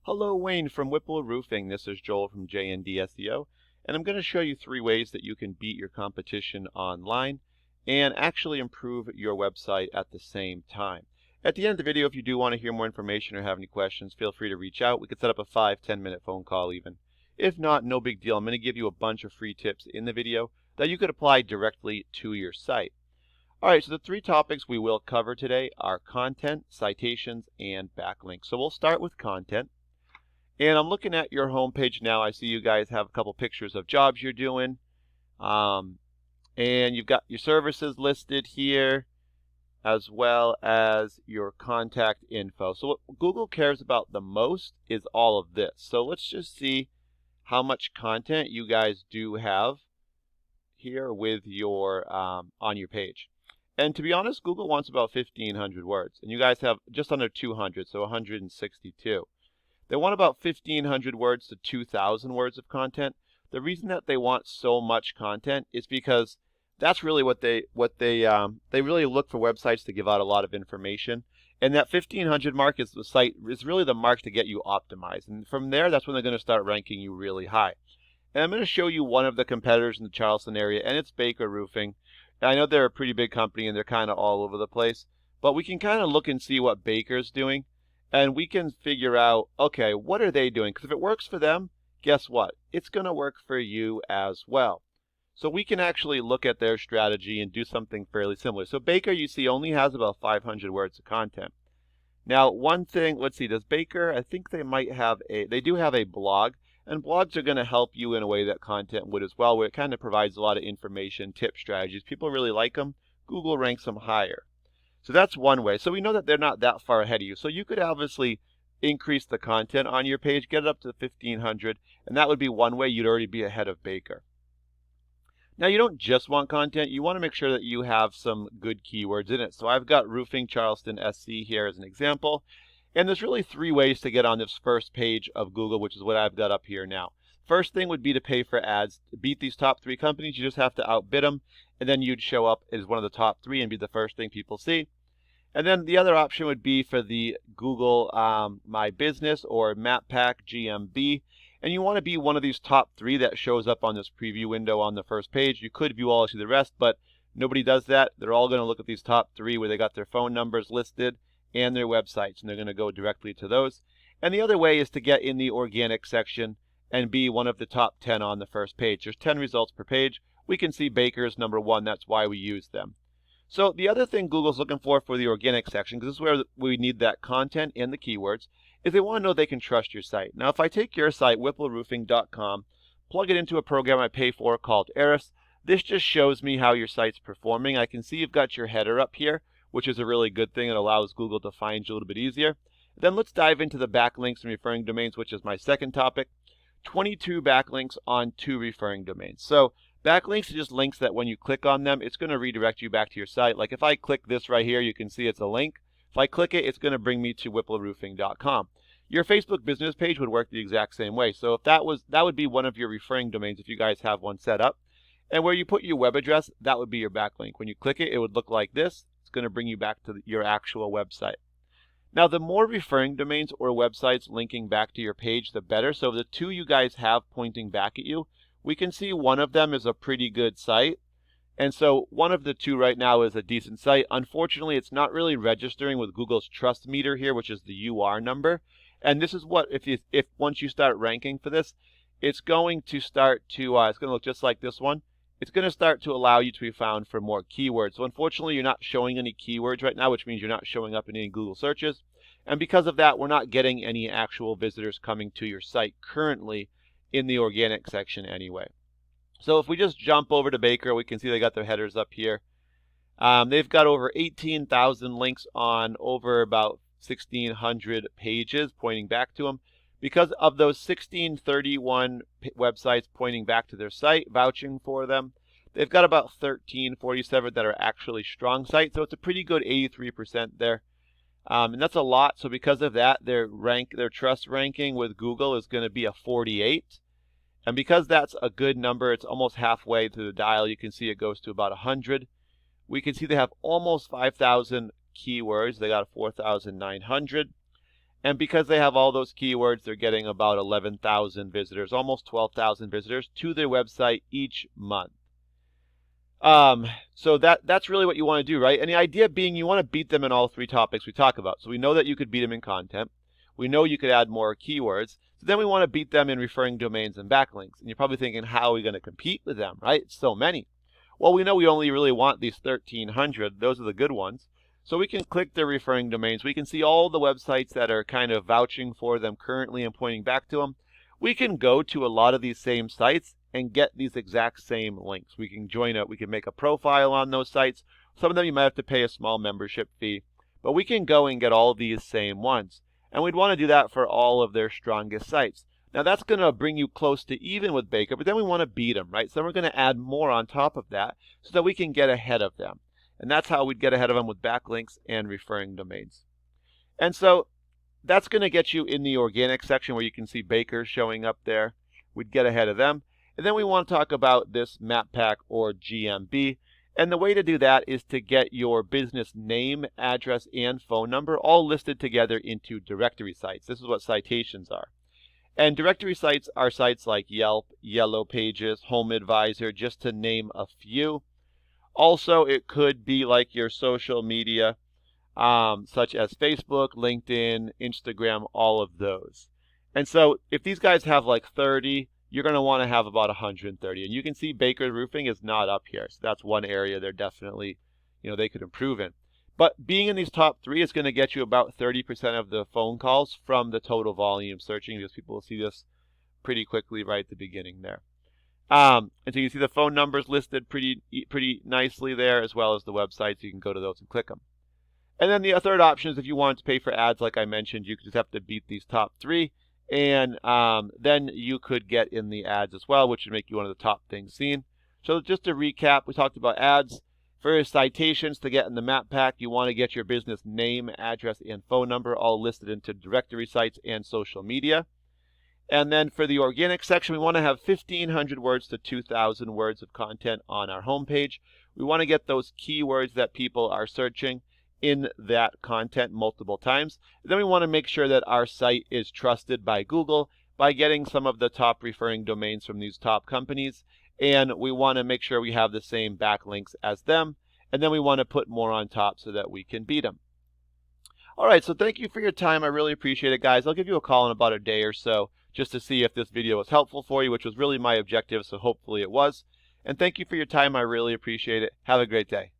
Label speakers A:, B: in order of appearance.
A: Hello, Wayne from Whipple Roofing. This is Joel from JND SEO, and I'm going to show you 3 ways that you can beat your competition online and actually improve your website at the same time. At the end of the video, if you do want to hear more information or have any questions, feel free to reach out. We could set up a 5-10 minute phone call even. If not, no big deal. I'm going to give you a bunch of free tips in the video that you could apply directly to your site. Alright, so the 3 topics we will cover today are content, citations, and backlinks. So we'll start with content. And I'm looking at your homepage now. I see you guys have a couple pictures of jobs you're doing. And you've got your services listed here, as well as your contact info. So what Google cares about the most is all of this. So let's just see how much content you guys do have here with your on your page. And to be honest, Google wants about 1,500 words, and you guys have just under 200, so 162. They want about 1,500 words to 2,000 words of content. The reason that they want so much content is because that's really what they really look for websites to give out a lot of information. And that 1,500 mark is really the mark to get you optimized. And from there, that's when they're going to start ranking you really high. And I'm going to show you one of the competitors in the Charleston area, and it's Baker Roofing. And I know they're a pretty big company and they're kind of all over the place, but we can kind of look and see what Baker's doing. And we can figure out, okay, what are they doing? Because if it works for them, guess what? It's going to work for you as well. So we can actually look at their strategy and do something fairly similar. So Baker, you see, only has about 500 words of content. Now, one thing, let's see, does Baker, I think they might have they do have a blog. And blogs are going to help you in a way that content would as well, where it kind of provides a lot of information, tip strategies. People really like them. Google ranks them higher. So that's one way. So we know that they're not that far ahead of you. So you could obviously increase the content on your page, get it up to 1,500, and that would be one way you'd already be ahead of Baker. Now you don't just want content, you want to make sure that you have some good keywords in it. So I've got Roofing Charleston SC here as an example. And there's really 3 ways to get on this first page of Google, which is what I've got up here now. First thing would be to pay for ads. To beat these top 3 companies, you just have to outbid them, and then you'd show up as one of the top 3 and be the first thing people see. And then the other option would be for the Google My Business or Map Pack GMB. And you want to be one of these top 3 that shows up on this preview window on the first page. You could view all of the rest, but nobody does that. They're all going to look at these top 3 where they got their phone numbers listed and their websites, and they're going to go directly to those. And the other way is to get in the organic section and be one of the top 10 on the first page. There's 10 results per page. We can see Baker's number 1. That's why we use them. So the other thing Google's looking for the organic section, because this is where we need that content and the keywords, is they want to know they can trust your site. Now, if I take your site, whippleroofing.com, plug it into a program I pay for called Eris, this just shows me how your site's performing. I can see you've got your header up here, which is a really good thing. It allows Google to find you a little bit easier. Then let's dive into the backlinks and referring domains, which is my second topic. 22 backlinks on 2 referring domains. So backlinks are just links that when you click on them, it's going to redirect you back to your site. Like if I click this right here, you can see it's a link. If I click it, it's going to bring me to whippleroofing.com. Your Facebook business page would work the exact same way. So if that would be one of your referring domains if you guys have one set up. And where you put your web address, that would be your backlink. When you click it, it would look like this. It's going to bring you back to your actual website. Now, the more referring domains or websites linking back to your page, the better. So the 2 you guys have pointing back at you, we can see one of them is a pretty good site. And so one of the 2 right now is a decent site. Unfortunately, it's not really registering with Google's trust meter here, which is the UR number. And this is what, if once you start ranking for this, it's going to start to, it's going to look just like this one. It's going to start to allow you to be found for more keywords. So unfortunately, you're not showing any keywords right now, which means you're not showing up in any Google searches. And because of that, we're not getting any actual visitors coming to your site currently in the organic section anyway. So if we just jump over to Baker, we can see they got their headers up here. They've got over 18,000 links on over about 1,600 pages pointing back to them. Because of those 1,631 websites pointing back to their site, vouching for them, they've got about 1,347 that are actually strong sites. So it's a pretty good 83% there. And that's a lot. So because of that, their trust ranking with Google is going to be a 48. And because that's a good number, it's almost halfway through the dial. You can see it goes to about 100. We can see they have almost 5,000 keywords. They got 4,900. And because they have all those keywords, they're getting about 11,000 visitors, almost 12,000 visitors to their website each month. So that's really what you want to do, right? And the idea being you want to beat them in all three topics we talk about. So we know that you could beat them in content. We know you could add more keywords. So then we want to beat them in referring domains and backlinks. And you're probably thinking, how are we going to compete with them, right? It's so many. Well, we know we only really want these 1,300. Those are the good ones. So we can click their referring domains. We can see all the websites that are kind of vouching for them currently and pointing back to them. We can go to a lot of these same sites and get these exact same links. We can we can make a profile on those sites. Some of them you might have to pay a small membership fee, but we can go and get all these same ones. And we'd want to do that for all of their strongest sites. Now that's going to bring you close to even with Baker, but then we want to beat them, right? So we're going to add more on top of that so that we can get ahead of them. And that's how we'd get ahead of them with backlinks and referring domains. And so that's going to get you in the organic section where you can see Baker showing up there. We'd get ahead of them. And then we want to talk about this map pack or GMB. And the way to do that is to get your business name, address, and phone number all listed together into directory sites. This is what citations are. And directory sites are sites like Yelp, Yellow Pages, Home Advisor, just to name a few. Also, it could be like your social media, such as Facebook, LinkedIn, Instagram, all of those. And so if these guys have like 30, you're going to want to have about 130. And you can see Baker Roofing is not up here. So that's one area they're definitely, they could improve in. But being in these top three is going to get you about 30% of the phone calls from the total volume searching, because people will see this pretty quickly right at the beginning there. And so you see the phone numbers listed pretty nicely there, as well as the websites. You can go to those and click them. And then the third option is if you wanted to pay for ads, like I mentioned, you just have to beat these top three. And then you could get in the ads as well, which would make you one of the top things seen. So just to recap, we talked about ads. For citations to get in the map pack, you want to get your business name, address, and phone number all listed into directory sites and social media. And then for the organic section, we want to have 1,500 words to 2,000 words of content on our homepage. We want to get those keywords that people are searching in that content multiple times. And then we want to make sure that our site is trusted by Google by getting some of the top referring domains from these top companies. And we want to make sure we have the same backlinks as them. And then we want to put more on top so that we can beat them. All right, so thank you for your time. I really appreciate it, guys. I'll give you a call in about a day or so just to see if this video was helpful for you, which was really my objective, so hopefully it was. And thank you for your time. I really appreciate it. Have a great day.